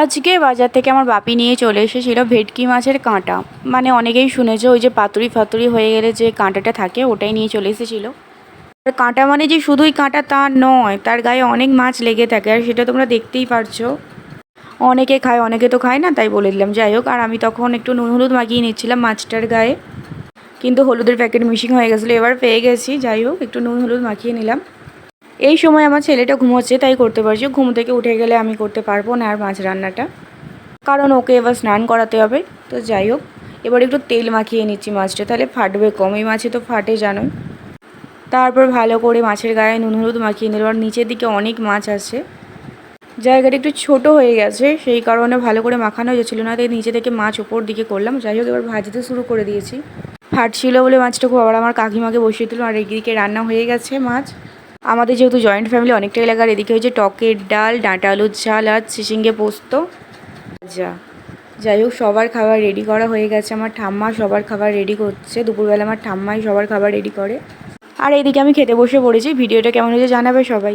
আজকে বাজার থেকে আমার বাপি নিয়ে চলে এসেছিল ভেটকি মাছের কাঁটা। মানে অনেকেই শুনেছে ওই যে পাতুরি ফাতুরি হয়ে গেলে যে কাঁটাটা থাকে ওটাই নিয়ে চলে এসেছিলো। আর কাঁটা মানে যে শুধুই কাঁটা তা নয়, তার গায়ে অনেক মাছ লেগে থাকে, আর সেটা তোমরা দেখতেই পারছো। অনেকে খায়, অনেকে তো খায় না, তাই বলে দিলাম। যাই হোক, আর আমি তখন একটু নুন হলুদ মাখিয়ে নিচ্ছিলাম মাছটার গায়ে, কিন্তু হলুদের প্যাকেট মিসিং হয়ে গেছিলো, এবার পেয়ে গেছি। যাই হোক, একটু নুন হলুদ মাখিয়ে নিলাম। এই সময় আমার ছেলেটা ঘুমোচ্ছে, তাই করতে পারছি। ঘুম থেকে উঠে গেলে আমি করতে পারবো না আর মাছ রান্নাটা, কারণ ওকে এবার স্নান করাতে হবে। তো যাই হোক, এবার একটু তেল মাখিয়ে নিচ্ছি মাছটা, তাহলে ফাটবে কম। এই মাছে তো ফাটে জানোই। তারপর ভালো করে মাছের গায়ে নুন হলুদ মাখিয়ে নিল। আর নিচের দিকে অনেক মাছ আছে, জায়গাটা একটু ছোট হয়ে গেছে, সেই কারণে ভালো করে মাখানো যাচ্ছিলো না, তাই নিচে থেকে মাছ ওপর দিকে করলাম। যাই হোক, এবার ভাজতে শুরু করে দিয়েছি। ফাটছিল বলে মাছটা খুব আবার আমার কাকিমাকে বসিয়ে দিল, আর এদিকে রান্না হয়ে গেছে মাছ। আমাদের যেহেতু জয়েন্ট ফ্যামিলি অনেকটা এলাকার, এদিকে হয়েছে টকের ডাল, ডাঁটা আলুর ঝাল আর চিচিঙ্গে পোস্ত যা। যাই হোক, সবার খাবার রেডি করা হয়ে গেছে। আমার ঠাম্মা সবার খাবার রেডি করছে। দুপুরবেলা আমার ঠাম্মাই সবার খাবার রেডি করে। আর এইদিকে আমি খেতে বসে পড়েছি। ভিডিওটা কেমন হয়েছে জানাবে সবাই।